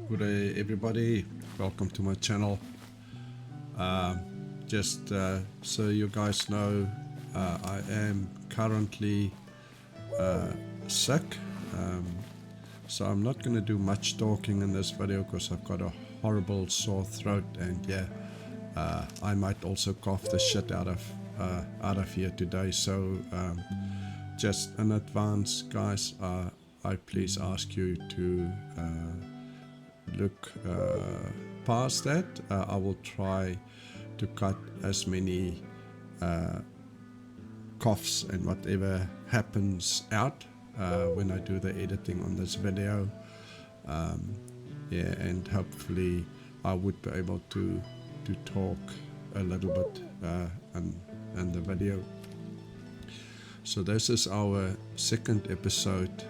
Good day everybody, welcome to my channel. Just so you guys know, I am currently sick, so I'm not going to do much talking in this video because I've got a horrible sore throat, and yeah, I might also cough the shit out of here today. So just in advance, guys, I please ask you to look past that. I will try to cut as many coughs and whatever happens out when I do the editing on this video. Yeah, and hopefully I would be able to talk a little bit in the video. So this is our second episode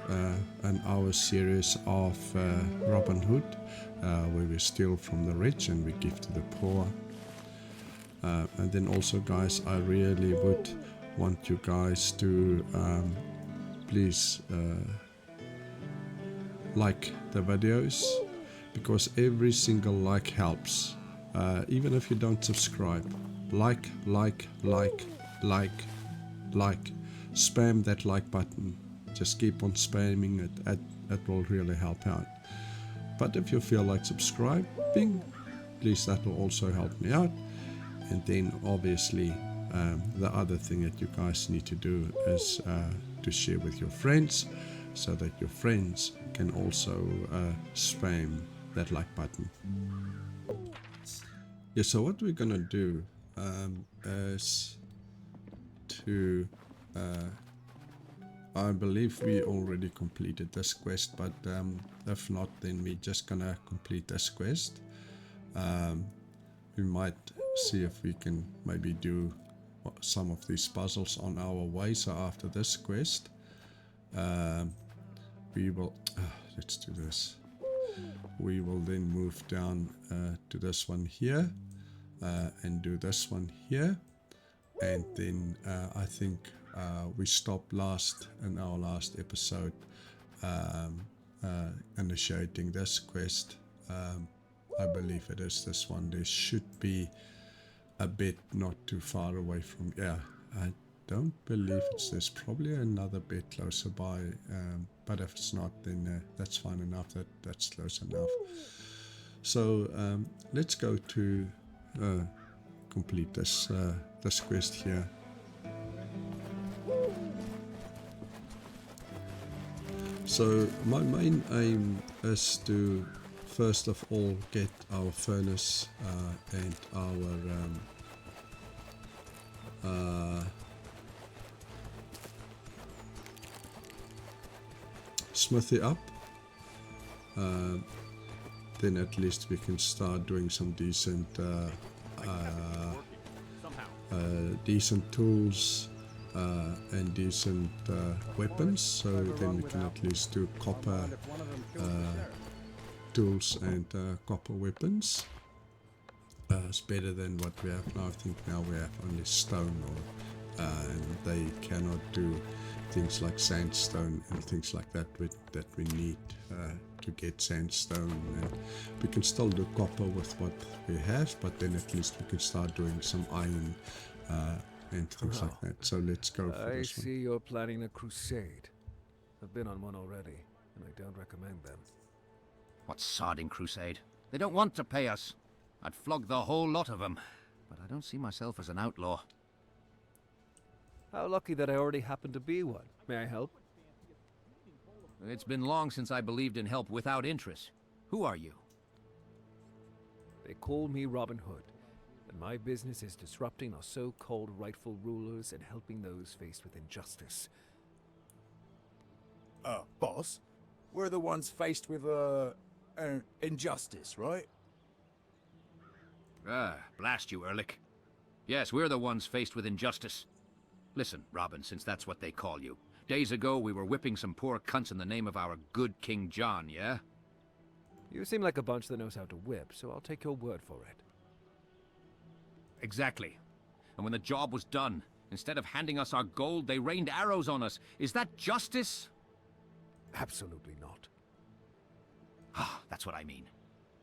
in our series of Robin Hood, where we steal from the rich and we give to the poor. And then also, guys, I really would want you guys to please like the videos, because every single like helps. Even if you don't subscribe, like, spam that like button. Just keep on spamming it. It will really help out. But if you feel like subscribing, please, that will also help me out. And then obviously the other thing that you guys need to do is to share with your friends, so that your friends can also spam that like button. Yeah, so what we're gonna do is to I believe we already completed this quest, but if not, then we're just gonna complete this quest. We might see if we can maybe do some of these puzzles on our way. So after this quest, we will let's do this. We will then move down to this one here and do this one here, and then I think we stopped last in our last episode initiating this quest. I believe it is this one. There should be a bit not too far away from, yeah, I don't believe it's this. Probably another bit closer by, but if it's not, then that's fine enough. That's close enough. So let's go to complete this this quest here. So my main aim is to first of all get our furnace and our smithy up. Then at least we can start doing some decent decent tools and decent weapons, so then we can at least do copper tools and copper weapons. It's better than what we have now. I think now we have only stone, or and they cannot do things like sandstone and things like that that we need to get sandstone. And we can still do copper with what we have, but then at least we can start doing some iron and things like that. So let's go for this one. I see you're planning a crusade. I've been on one already, and I don't recommend them. What sodding crusade? They don't want to pay us. I'd flog the whole lot of them, but I don't see myself as an outlaw. How lucky that I already happen to be one. May I help? It's been long since I believed in help without interest. Who are you? They call me Robin Hood, and my business is disrupting our so-called rightful rulers and helping those faced with injustice. Boss, we're the ones faced with, injustice, right? Blast you, Ehrlich. Yes, we're the ones faced with injustice. Listen, Robin, since that's what they call you. Days ago, we were whipping some poor cunts in the name of our good King John, yeah? You seem like a bunch that knows how to whip, so I'll take your word for it. Exactly. And when the job was done, instead of handing us our gold, they rained arrows on us. Is that justice? Absolutely not. Ah, that's what I mean.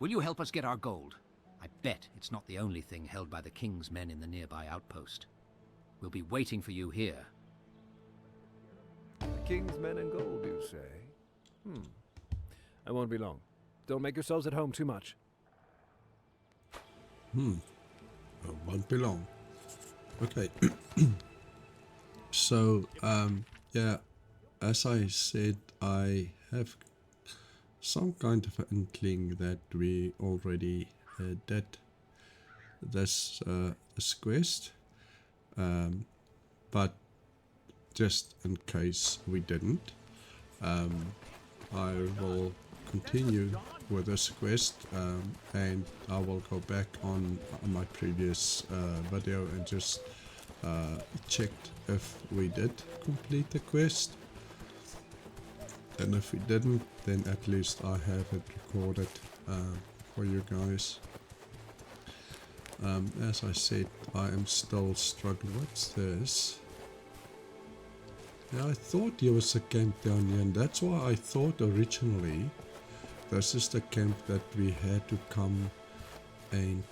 Will you help us get our gold? I bet it's not the only thing held by the king's men in the nearby outpost. We'll be waiting for you here. The king's men and gold, you say? I won't be long. Don't make yourselves at home too much. Won't be long. Okay. So, yeah, as I said, I have some kind of an inkling that we already did this quest, but just in case we didn't, I will continue with this quest, and I will go back on my previous video and just check if we did complete the quest, and if we didn't, then at least I have it recorded for you guys. As I said, I am still struggling. What's this? Yeah, I thought there was a camp down here, and that's why I thought originally this is the camp that we had to come and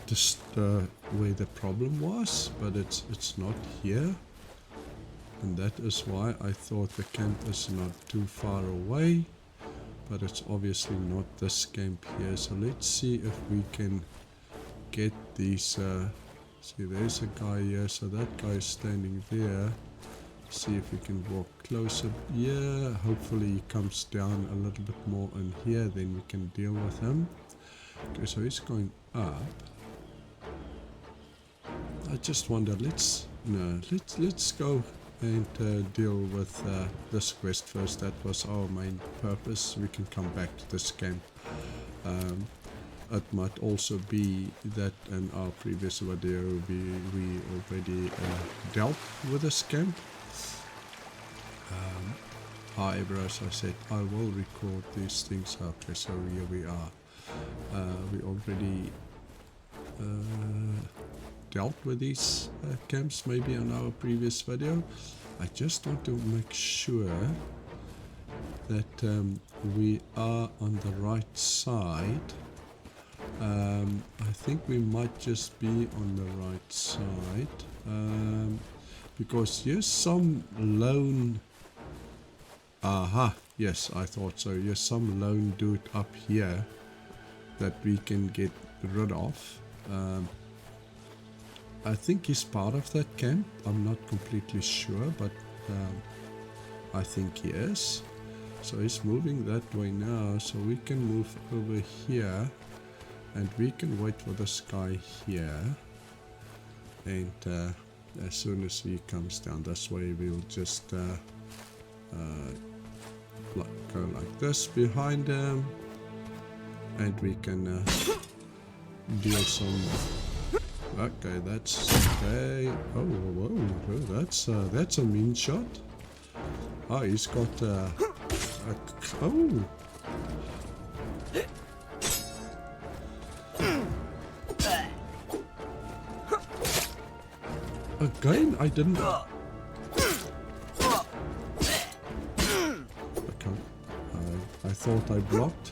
just where the problem was, but it's not here, and that is why I thought the camp is not too far away, but it's obviously not this camp here. So let's see if we can get these see, there's a guy here, so that guy is standing there. See if we can walk closer. Yeah, hopefully he comes down a little bit more in here, then we can deal with him. Okay, so he's going up. I just wonder, let's go and deal with this quest first. That was our main purpose. We can come back to this camp. It might also be that in our previous video we already dealt with this camp. However, as I said, I will record these things. Okay, so here we are. We already dealt with these camps maybe in our previous video. I just want to make sure that we are on the right side. I think we might just be on the right side, because here's some lone... Aha, yes, I thought so. Here's some lone dude up here that we can get rid of. I think he's part of that camp. I'm not completely sure, but I think he is. So he's moving that way now, so we can move over here and we can wait for this guy here, and as soon as he comes down this way, we'll just go like this behind him, and we can deal some... Okay, that's okay. Oh, whoa, that's a mean shot. Oh, he's got oh. Again, I didn't... Okay, I thought I blocked.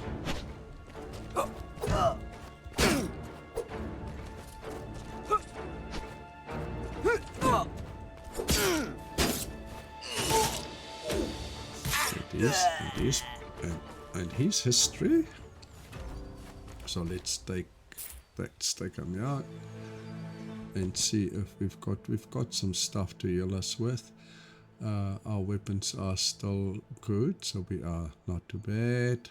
And his history. So let's take him out and see if we've got some stuff to heal us with. Our weapons are still good, so we are not too bad.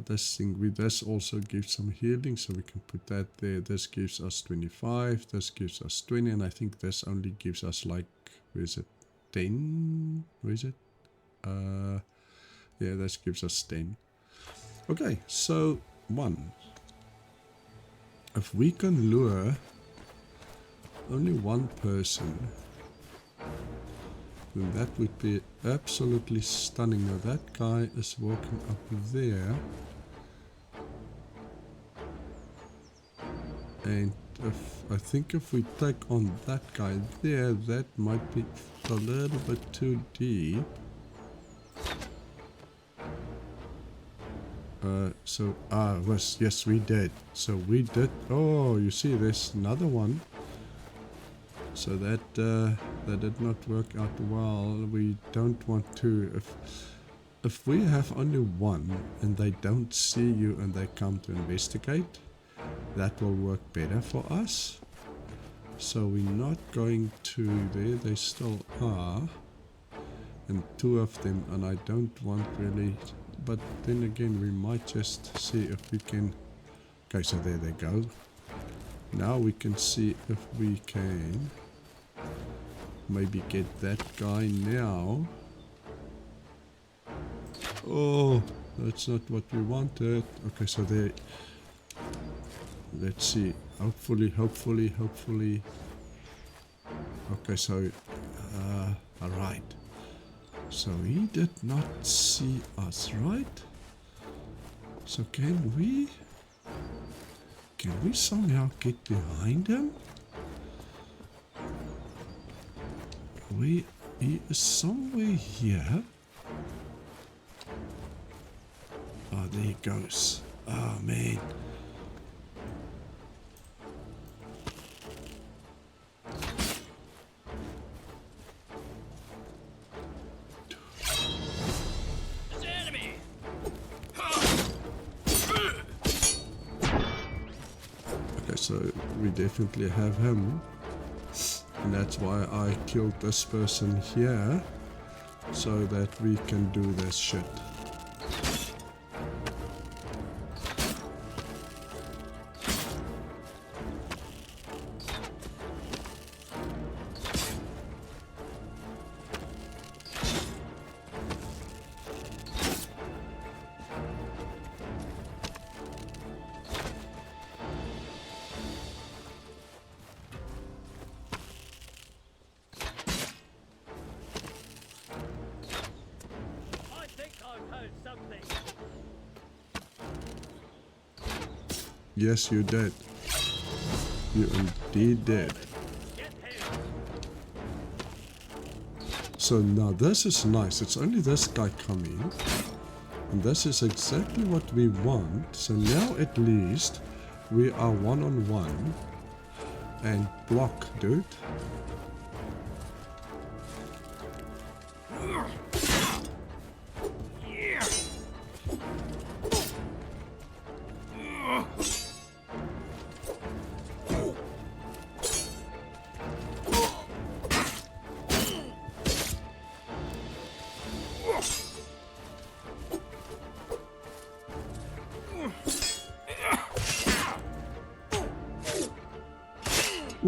This also gives some healing, so we can put that there. This gives us 25, this gives us 20, and I think this only gives us, like, where is it, 10? Where is it? Yeah, this gives us 10. Okay, so 1. If we can lure only one person, then that would be absolutely stunning. Now that guy is walking up there, and I think if we take on that guy there, that might be a little bit too deep. Yes, we did. So we did. Oh, you see, there's another one. So that did not work out well. We don't want to. If we have only one and they don't see you and they come to investigate, that will work better for us. So we're not going to there. They still are, and two of them, and I don't want really. But then again, we might just see if we can. Okay, so there they go. Now we can see if we can maybe get that guy now. Oh, that's not what we wanted. Okay, so there. Let's see. Hopefully. Okay, so alright. So he did not see us, right? So can we somehow get behind him? He is somewhere here. Oh, there he goes. Oh man. So we definitely have him, and that's why I killed this person here, so that we can do this shit. Yes, you did. You indeed did. So now this is nice. It's only this guy coming. And this is exactly what we want. So now at least we are one-on-one. And block, dude.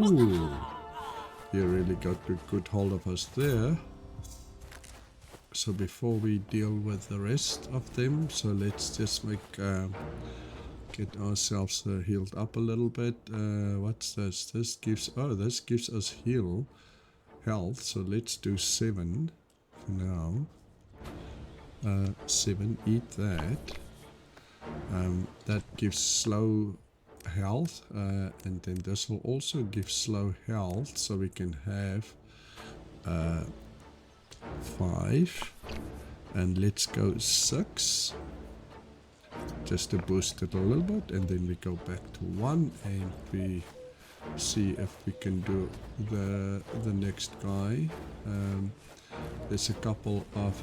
Ooh, you really got a good hold of us there. So before we deal with the rest of them, so let's just get ourselves healed up a little bit. What's this? This gives us health. So let's do 7 for now. 7, eat that. That gives slow health, and then this will also give slow health, so we can have 5, and let's go 6 just to boost it a little bit, and then we go back to 1 and we see if we can do the next guy. There's a couple of,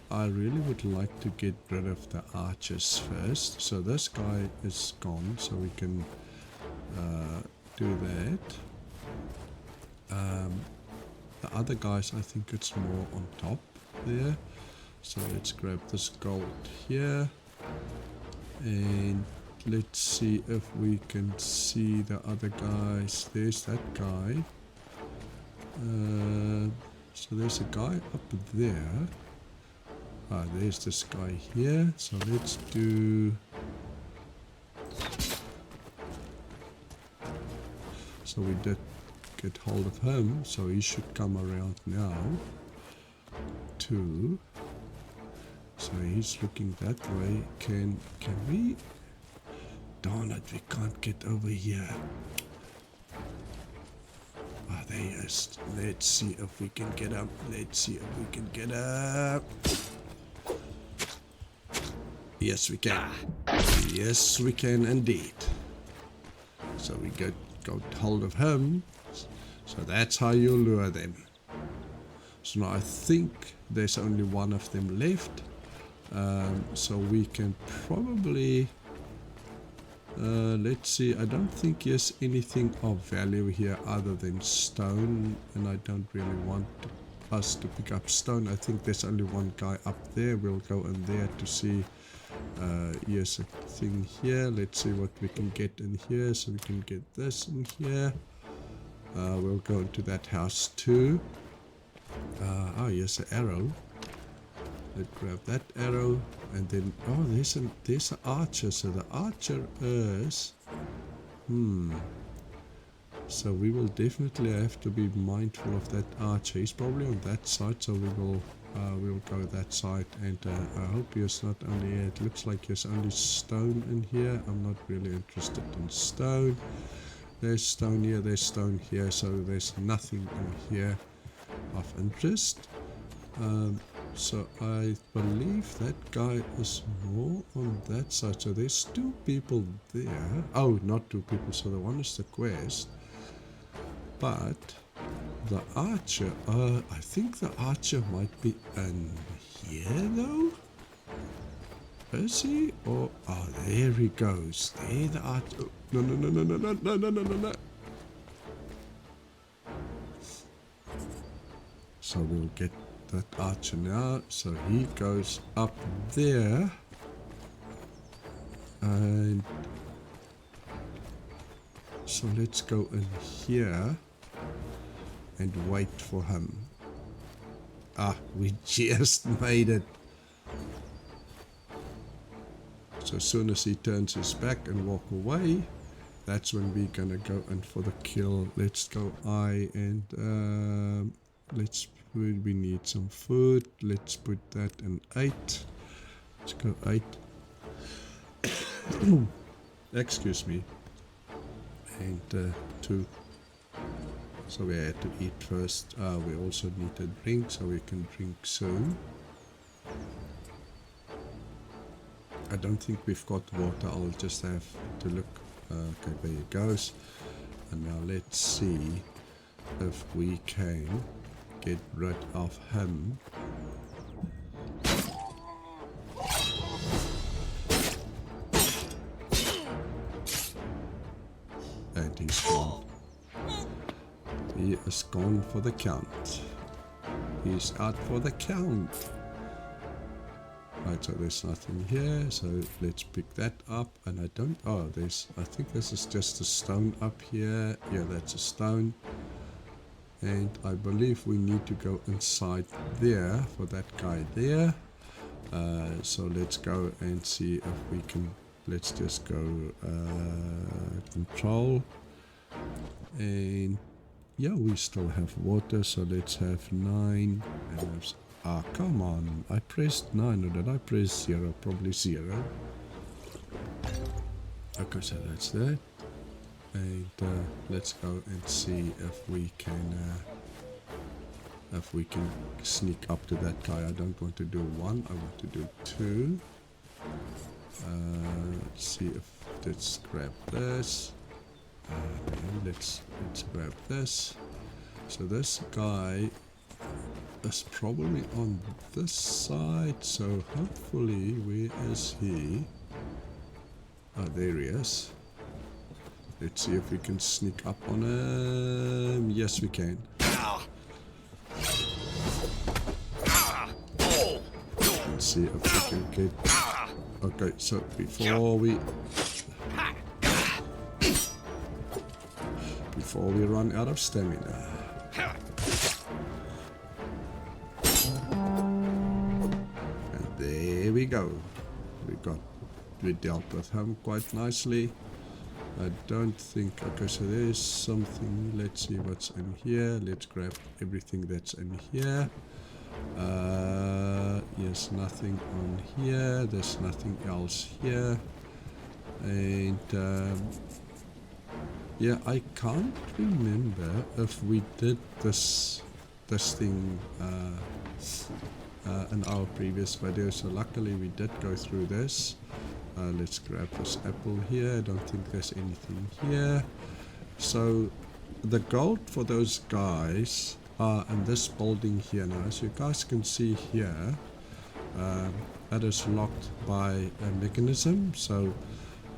I really would like to get rid of the archers first. So this guy is gone, so we can do that. The other guys, I think it's more on top there. So let's grab this gold here. And let's see if we can see the other guys. There's that guy. So there's a guy up there. Ah, there's this guy here. So let's do... So we did get hold of him. So he should come around now. 2. So he's looking that way. Can we... Darn it, we can't get over here. Ah, there he is. Let's see if we can get up. Let's see if we can get up. Yes, we can. Yes, we can indeed. So we got hold of him. So that's how you lure them. So now I think there's only one of them left. So we can probably... let's see, I don't think there's anything of value here other than stone. And I don't really want us to pick up stone. I think there's only one guy up there. We'll go in there to see. Here's a thing here. Let's see what we can get in here. So we can get this in here. We'll go into that house too. Oh, here's an arrow. Let's grab that arrow. And then, oh, there's an archer. So the archer is... So we will definitely have to be mindful of that archer. He's probably on that side, so we'll go that side. And I hope there's not only... It looks like there's only stone in here. I'm not really interested in stone. There's stone here, there's stone here, so there's nothing in here of interest. So I believe that guy is more on that side. So there's two people there. Oh, not two people. So the one is the quest. But the archer, I think the archer might be in here though. Is he? Or, oh, there he goes. There the archer. Oh, no. So we'll get that archer now. So he goes up there. And so let's go in here and wait for him. Ah, we just made it. So as soon as he turns his back and walk away, that's when we're gonna go in for the kill. Let's go and let's put, we need some food. Let's put that in 8. Let's go 8. Excuse me. And 2. So we had to eat first. We also need a drink, so we can drink soon. I don't think we've got water. I'll just have to look. Okay, there it goes. And now let's see if we can get rid of him. And he's gone. He is gone for the count. He's out for the count. Right, so there's nothing here, so let's pick that up. And I don't, oh, I think this is just a stone up here. Yeah, that's a stone. And I believe we need to go inside there for that guy there. So let's go and see if we can, let's just go control. And yeah, we still have water, so let's have 9. And ah, come on. I pressed 9, or did I press 0? Probably 0. Okay, so that's that. And let's go and see if we can sneak up to that guy. I don't want to do 1, I want to do 2. Let's see if, let's grab this. And let's grab this. So this guy is probably on this side, so hopefully, where is he? Oh, there he is. Let's see if we can sneak up on him. Yes, we can. Let's see if we can get... Okay, so before we run out of stamina. And there we go. We dealt with him quite nicely. I don't think... Okay, so there's something. Let's see what's in here. Let's grab everything that's in here. Yes, nothing on here. There's nothing else here. And yeah, I can't remember if we did this thing in our previous video, so luckily we did go through this. Let's grab this apple here. I don't think there's anything here. So the gold for those guys are in this building here now. As you guys can see here, that is locked by a mechanism. So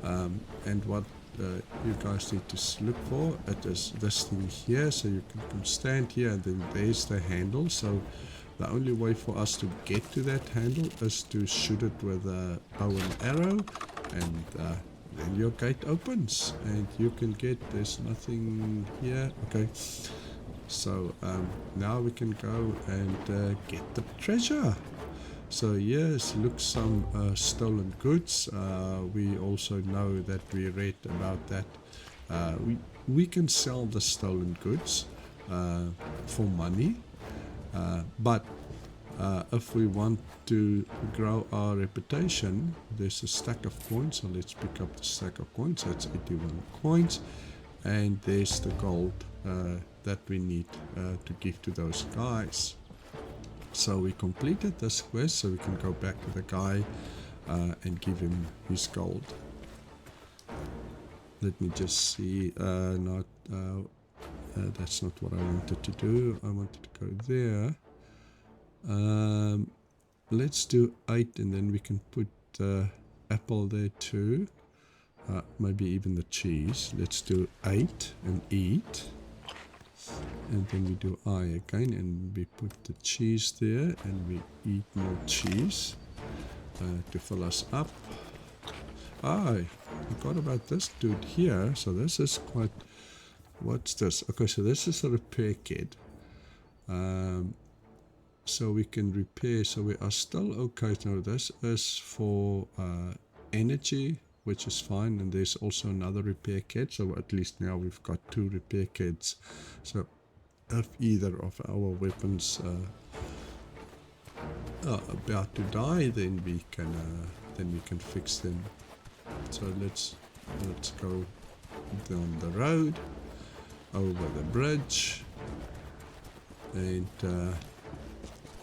and what you guys need to look for, it is this thing here. So you can stand here, and then there's the handle. So the only way for us to get to that handle is to shoot it with a bow and arrow, and then your gate opens and you can get, there's nothing here. Okay, so now we can go and get the treasure. So yes, look, some stolen goods. We also know that we read about that. We can sell the stolen goods for money. But if we want to grow our reputation, there's a stack of coins. So let's pick up the stack of coins. That's 81 coins. And there's the gold that we need to give to those guys. So we completed this quest, so we can go back to the guy and give him his gold. Let me just see. That's not what I wanted to do. I wanted to go there. Let's do 8, and then we can put the apple there too. Maybe even the cheese. Let's do 8 and eat. And then we do I again, and we put the cheese there, and we eat more cheese to fill us up. I forgot about this dude here. So this is quite... What's this? Okay, so this is a repair kit. So we can repair. So we are still okay. Now this is for energy, which is fine. And there's also another repair kit. So at least now we've got 2 repair kits. So if either of our weapons are about to die, then we can fix them. So let's go down the road, over the bridge, and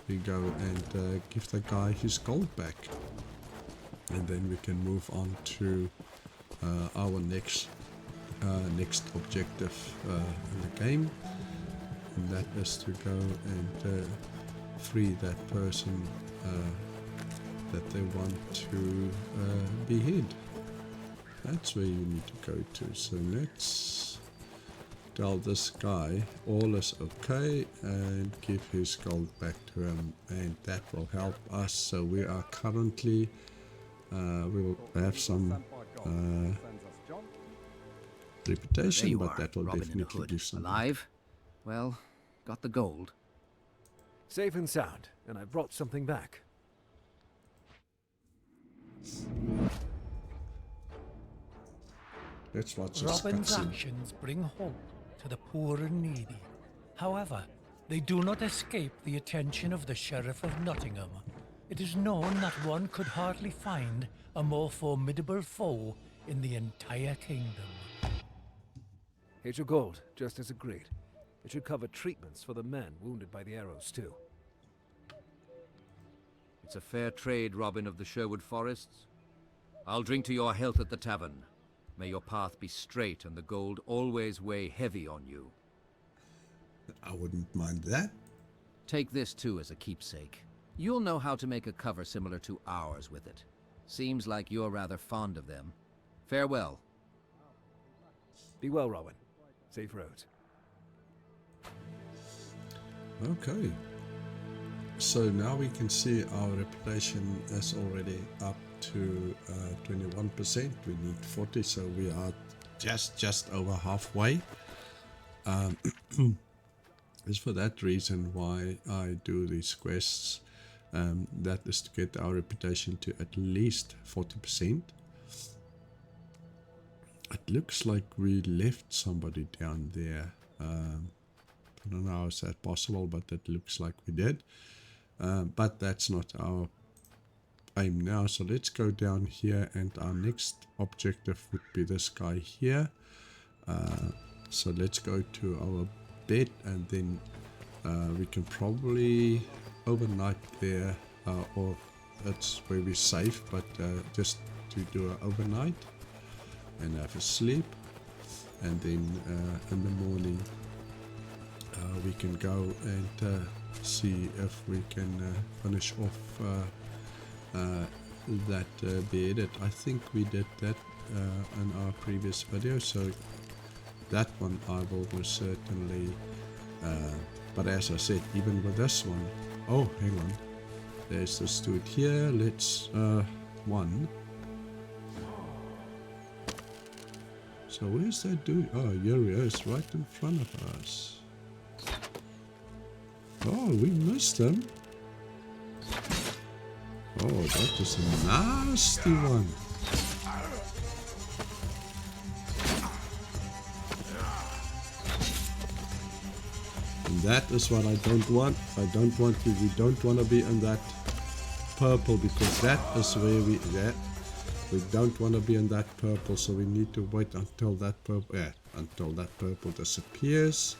we go and give the guy his gold back, and then we can move on to our next objective in the game, and that is to go and free that person that they want to behead. That's where you need to go to. So let's tell this guy all is okay and give his gold back to him, and that will help us. So we are currently we will have some reputation, but that will definitely give some. Alive? Well, got the gold. Safe and sound, and I brought something back. Let's watch this Robin's cutscene. actions bring hope to the poor and needy. However, they do not escape the attention of the Sheriff of Nottingham. It is known that one could hardly find a more formidable foe in the entire kingdom. Here's your gold, just as agreed. It should cover treatments for the men wounded by the arrows, too. It's a fair trade, Robin of the Sherwood Forests. I'll drink to your health at the tavern. May your path be straight and the gold always weigh heavy on you. I wouldn't mind that. Take this too as a keepsake. You'll know how to make a cover similar to ours with it. Seems like you're rather fond of them. Farewell. Be well, Robin. Safe roads. Okay. So now we can see our reputation is already up to 21%. We need 40, so we are just over halfway. It's for that reason why I do these quests. That is to get our reputation to at least 40%. It looks like we left somebody down there. I don't know how is that possible, but it looks like we did. But that's not our aim now. So let's go down here, and our next objective would be this guy here. So let's go to our bed, and then we can probably overnight there, or that's where we're safe, but just to do an overnight and have a sleep, and then in the morning we can go and see if we can finish off that bearded. I think we did that in our previous video, so that one I will most certainly, but as I said, even with this one, oh hang on, there's this dude here. Let's one. So where's that dude? Oh, here he is, right in front of us. Oh, we missed him. Oh, that is a nasty one. And that is what I don't want. I don't want to. We don't want to be in that purple, because that is where we don't want to be in that purple. So we need to wait until that purple disappears.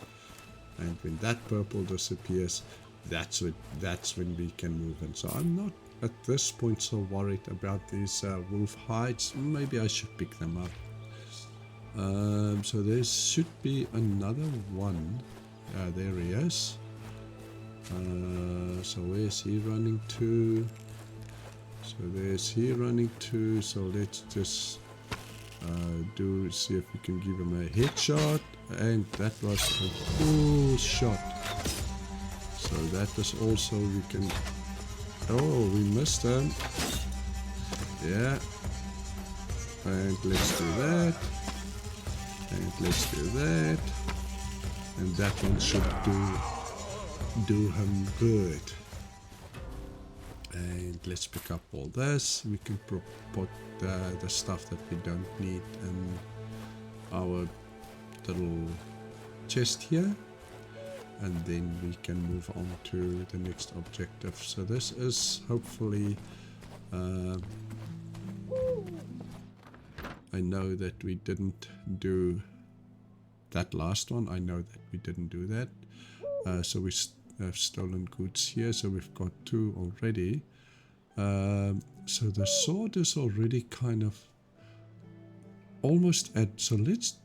And when that purple disappears, that's when we can move in. So I'm not at this point so worried about these wolf hides. Maybe I should pick them up. So there should be another one. There he is. So where's he running to? So there's he running to. So let's just see if we can give him a headshot. And that was a cool shot. So that is also, we can, oh, we missed him. Yeah. And let's do that. And let's do that. And that one should do him good. And let's pick up all this. We can put the stuff that we don't need in our little chest here, and then we can move on to the next objective. So this is hopefully, I know that we didn't do that last one. I know that we didn't do that. So we have stolen goods here, so we've got 2 already. So the sword is already kind of almost at, so let's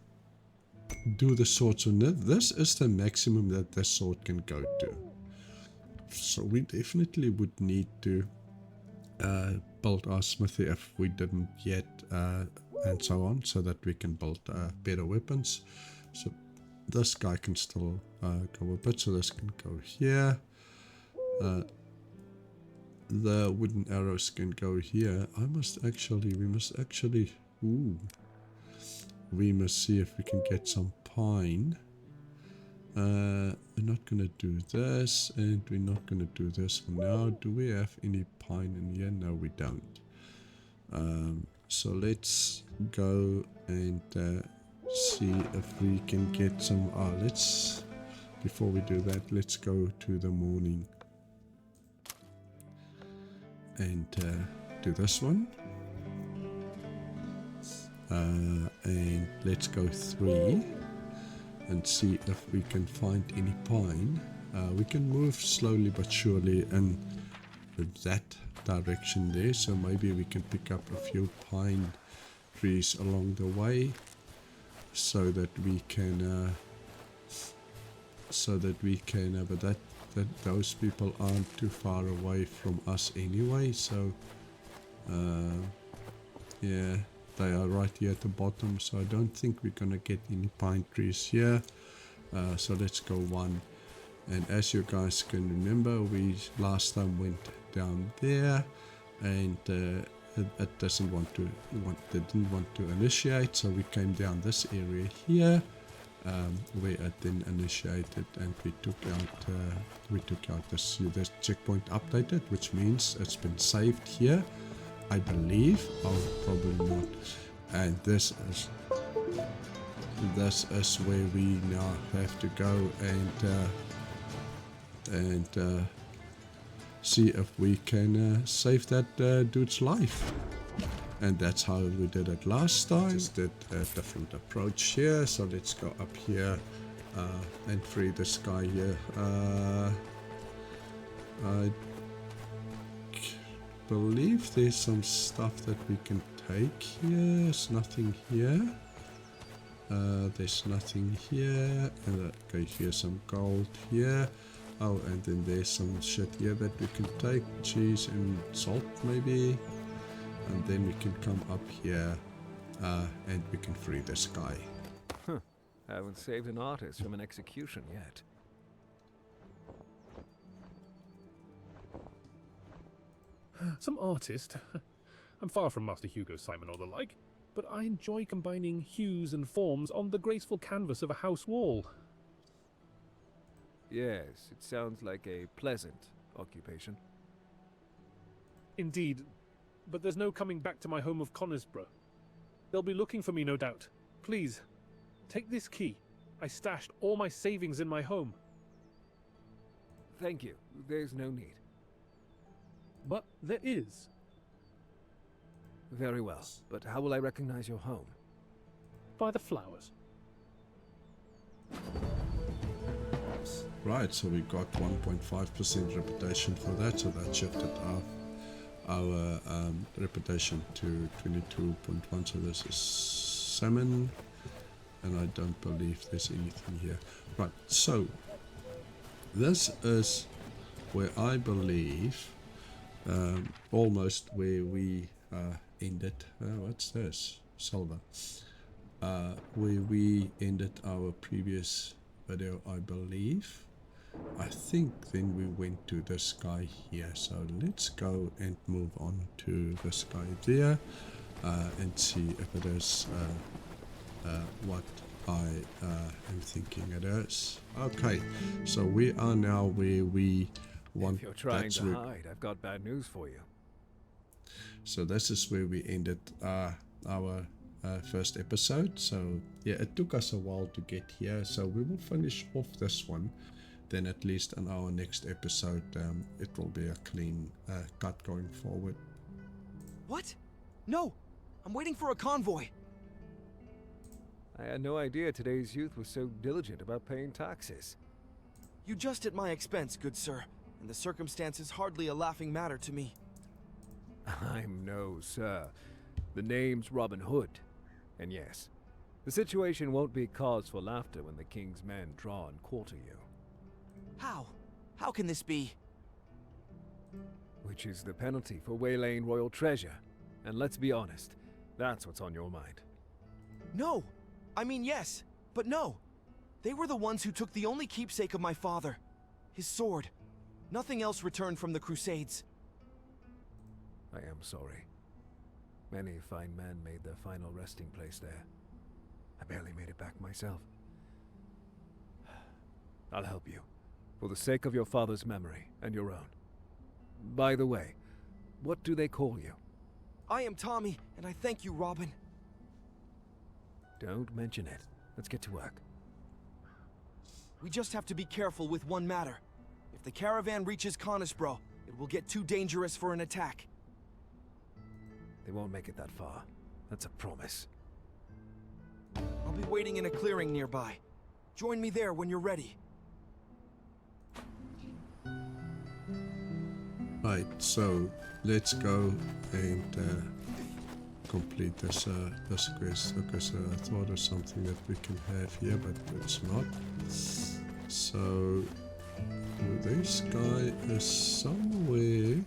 do the sword. So this is the maximum that the sword can go to. So we definitely would need to build our smithy if we didn't yet, and so on, so that we can build better weapons. So this guy can still go a bit, so this can go here. The wooden arrows can go here. We must actually, we must see if we can get some pine. We're not gonna do this, and we're not gonna do this for now. Do we have any pine in here? No, we don't. So let's go and see if we can get some. Before we do that, let's go to the morning and do this one. And let's go 3 and see if we can find any pine. We can move slowly but surely in that direction there, so maybe we can pick up a few pine trees along the way, so that we can but that those people aren't too far away from us anyway. So yeah, they are right here at the bottom, so I don't think we're gonna get any pine trees here. So let's go 1. And as you guys can remember, we last time went down there, and it didn't want to initiate, so we came down this area here, where it then initiated, and we took out this checkpoint updated, which means it's been saved here, I believe. Oh, probably not. And this is where we now have to go and see if we can save that dude's life. And that's how we did it last time. Just did a different approach here. So let's go up here and free this guy here. I believe there's some stuff that we can take here. There's nothing here. There's nothing here. And okay, here's some gold here. Oh, and then there's some shit here that we can take. Cheese and salt maybe. And then we can come up here and we can free this guy. Haven't saved an artist from an execution yet. Some artist? I'm far from Master Hugo Simon or the like, but I enjoy combining hues and forms on the graceful canvas of a house wall. Yes, it sounds like a pleasant occupation. Indeed, but there's no coming back to my home of Conisbro. They'll be looking for me, no doubt. Please, take this key. I stashed all my savings in my home. Thank you. There's no need. But there is. Very well, but how will I recognize your home? By the flowers. Right, so we got 1.5% reputation for that, so that shifted our reputation to 22.1. So this is salmon, and I don't believe there's anything here. Right, so this is where I believe almost where we ended. What's this? Silver. Where we ended our previous video, I believe. I think then we went to this guy here, so let's go and move on to this guy there and see if it is what I am thinking it is. Okay, so we are now where we want. If you're trying to hide, I've got bad news for you. So this is where we ended our first episode. So yeah, it took us a while to get here, so we will finish off this one. Then at least in our next episode it will be a clean cut going forward. What? No! I'm waiting for a convoy! I had no idea today's youth was so diligent about paying taxes. You jest at my expense, good sir, and the circumstance is hardly a laughing matter to me. I'm no sir. The name's Robin Hood. And yes, the situation won't be cause for laughter when the king's men draw and quarter you. How? How can this be? Which is the penalty for waylaying royal treasure. And let's be honest, that's what's on your mind. No! I mean yes, but no! They were the ones who took the only keepsake of my father. His sword. Nothing else returned from the Crusades. I am sorry. Many fine men made their final resting place there. I barely made it back myself. I'll help you, for the sake of your father's memory and your own. By the way, what do they call you? I am Tommy, and I thank you, Robin. Don't mention it. Let's get to work. We just have to be careful with one matter. If the caravan reaches Conisbro, it will get too dangerous for an attack. They won't make it that far. That's a promise. I'll be waiting in a clearing nearby. Join me there when you're ready. Right, so let's go and complete this this quest. Okay, so I thought of something that we can have here, but it's not. So this guy is somewhere.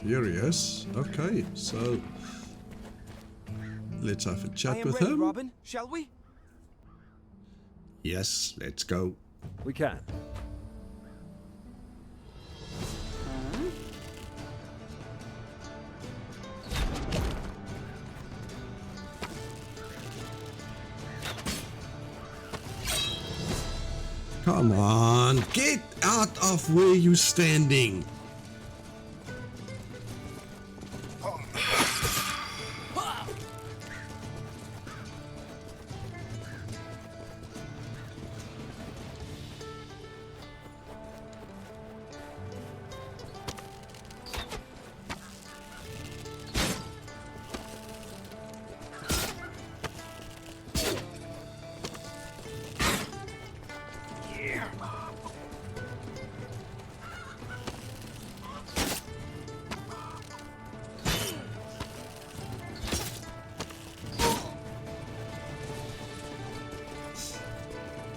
Here he is. Okay, so let's have a chat I am with ready, him. Robin. Shall we? Yes, let's go. We can. Come on, get out of where you're standing.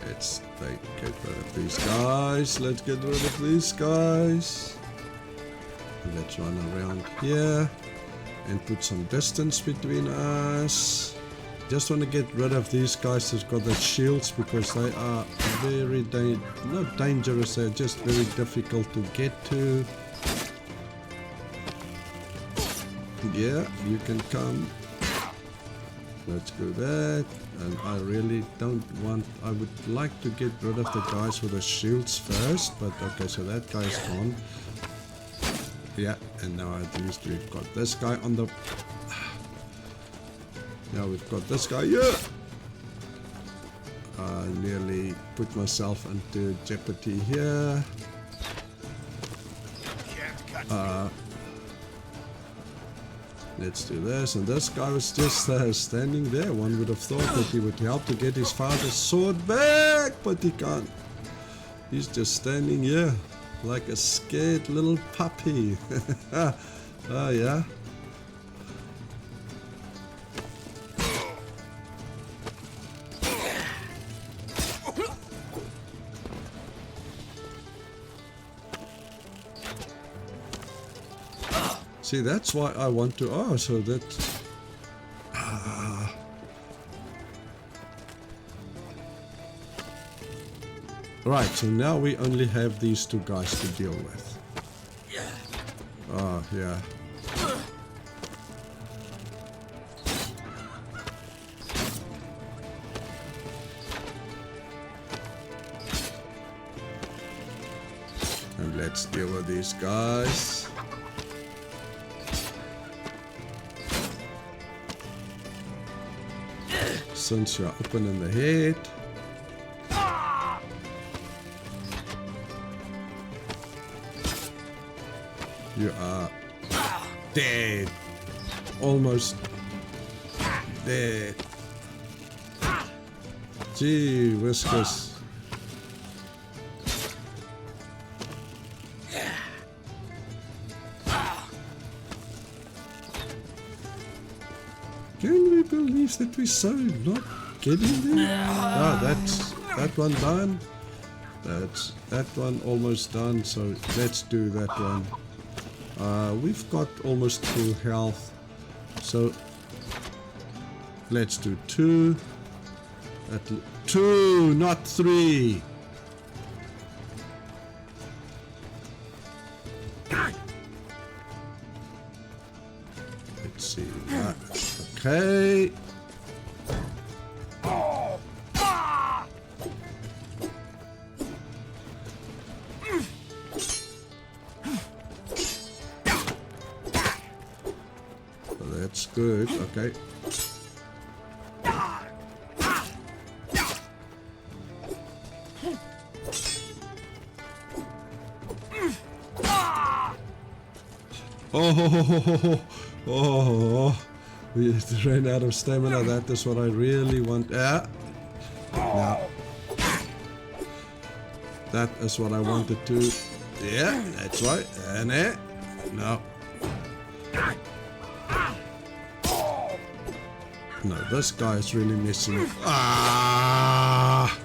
Let's get rid of these guys. Let's get rid of these guys. Let's run around here and put some distance between us. Just want to get rid of these guys who've got the shields because they are very not dangerous, they're just very difficult to get to. Yeah, you can come. Let's do that. And I really don't want, I would like to get rid of the guys with the shields first, but okay, so that guy's gone. Yeah, and now at least we've got this guy on the... Now we've got this guy, yeah! I nearly put myself into jeopardy here. Let's do this, and this guy was just standing there. One would have thought that he would help to get his father's sword back, but he can't. He's just standing here like a scared little puppy. Oh yeah. See, that's why I want to... Oh, so that... Right, so now we only have these two guys to deal with. Oh, yeah. And let's deal with these guys. Since you're open in the head. You are dead. Almost dead. Gee, whiskers. Can we believe that we're so not getting there? Ah, that's that one done. That's that one almost done. So let's do that one. We've got almost full health. So let's do 2. At 2, not 3. Let's see that. Okay. That's good. Okay. Oh, we ran out of stamina. That is what I really want. Yeah. That is what I wanted to. Yeah, that's right. And it. No. No, this guy is really messing up. Ah!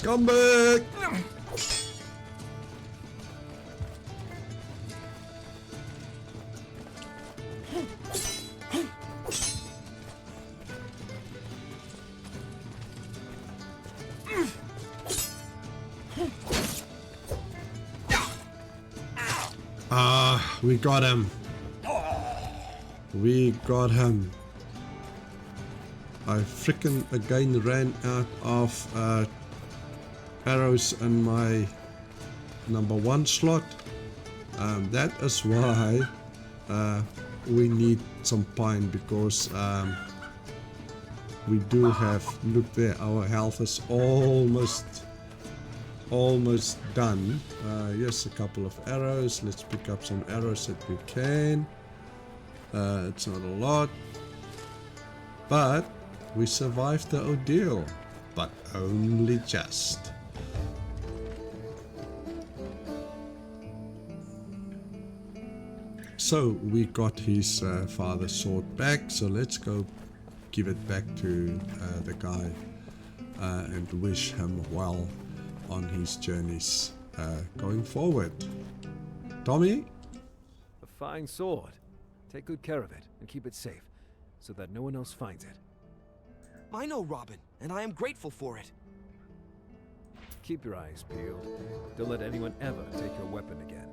Come back! We got him. We got him. I frickin' again ran out of arrows in my number 1 slot. That is why we need some pine, because we do have, look there, our health is almost done. Yes, a couple of arrows. Let's pick up some arrows that we can. It's not a lot, but we survived the ordeal. but only just. So we got his father's sword back, so let's go give it back to the guy and wish him well on his journeys going forward. Tommy? A fine sword. Take good care of it and keep it safe, so that no one else finds it. I know, Robin, and I am grateful for it. Keep your eyes peeled. Don't let anyone ever take your weapon again.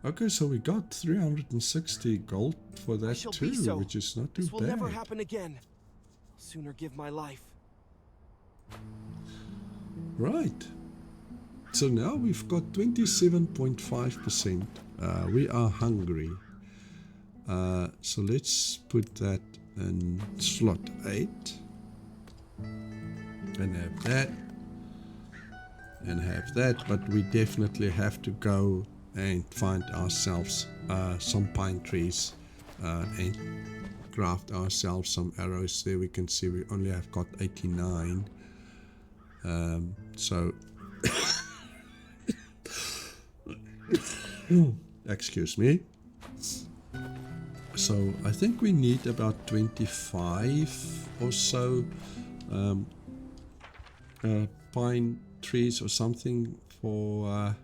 Okay, so we got 360 gold for that shall too, be so. which is not too This will bad. never happen again. I'll sooner give my life. Right. So now we've got 27.5%. We are hungry. So let's put that in slot 8. And have that. And have that. But we definitely have to go and find ourselves some pine trees and craft ourselves some arrows. There we can see we only have got 89. So excuse me. So I think we need about 25 or so pine trees or something for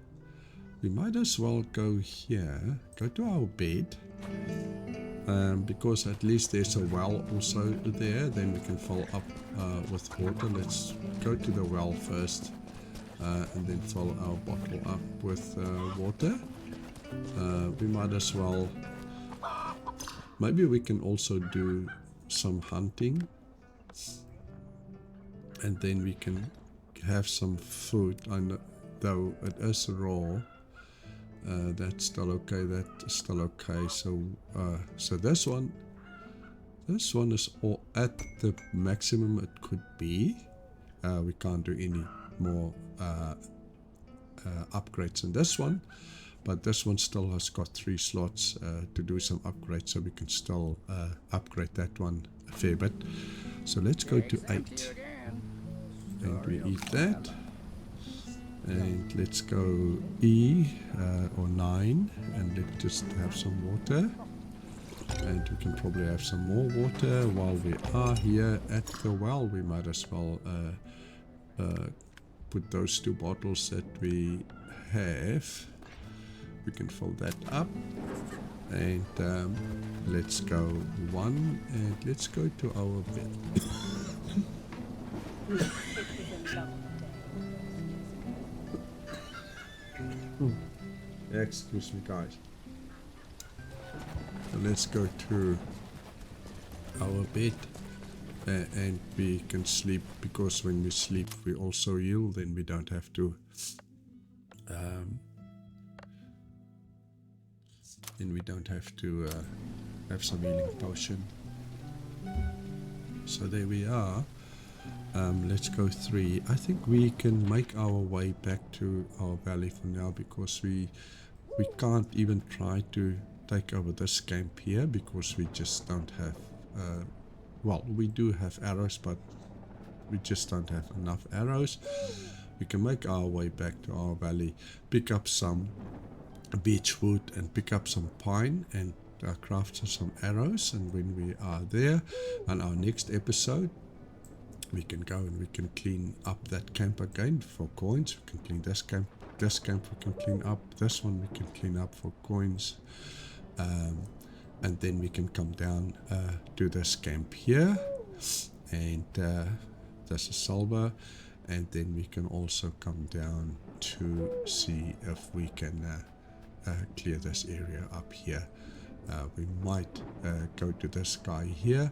we might as well go here, go to our bed, because at least there's a well also there, then we can fill up with water. Let's go to the well first and then fill our bottle up with water. We might as well, maybe we can also do some hunting and then we can have some food. I know, though it is raw. That's still okay. That's still okay. So, so this one is all at the maximum it could be. We can't do any more upgrades in this one, but this one still has got 3 slots to do some upgrades, so we can still upgrade that one a fair bit. So let's go to 8, and we eat that. And let's go E or 9, and let's just have some water, and we can probably have some more water while we are here at the well. We might as well put those 2 bottles that we have, we can fill that up, and let's go 1, and let's go to our bed. Excuse me, guys. So let's go to our bed and we can sleep, because when we sleep we also heal, then we don't have to have some healing potion. So there we are. Let's go 3. I think we can make our way back to our valley for now, because we can't even try to take over this camp here, because we just don't have well, we do have arrows, but we just don't have enough arrows. We can make our way back to our valley, pick up some beech wood and pick up some pine and craft some arrows, and when we are there on our next episode, we can go and we can clean up that camp again for coins. We can clean this camp we can clean up, this one we can clean up for coins, and then we can come down to this camp here, and this is silver, and then we can also come down to see if we can clear this area up here. We might go to this guy here.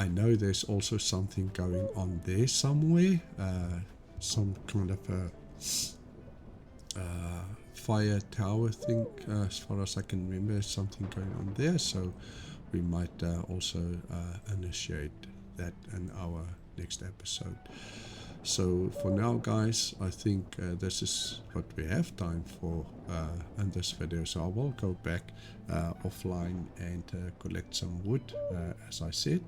I know there's also something going on there somewhere, some kind of a fire tower thing, as far as I can remember, something going on there, so we might also initiate that in our next episode. So for now, guys, I think this is what we have time for in this video. So I will go back offline and collect some wood, as I said,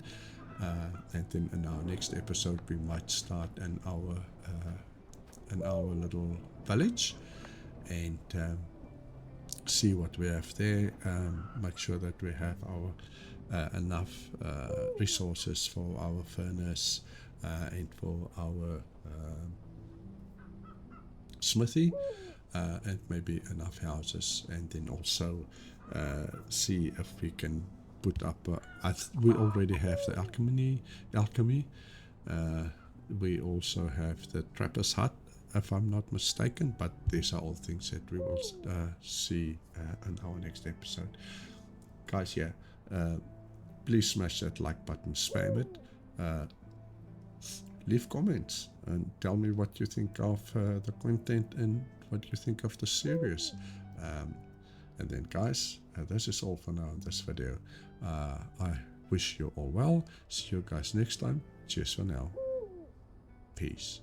and then in our next episode we might start in our little village and see what we have there. Make sure that we have our enough resources for our furnace and for our smithy, and maybe enough houses, and then also see if we can put up we already have the alchemy. We also have the trapper's hut, if I'm not mistaken, but these are all things that we will see in our next episode. Guys, yeah, please smash that like button, spam it, leave comments and tell me what you think of the content and what you think of the series. And then guys, this is all for now in this video. I wish you all well. See you guys next time. Cheers for now. Peace.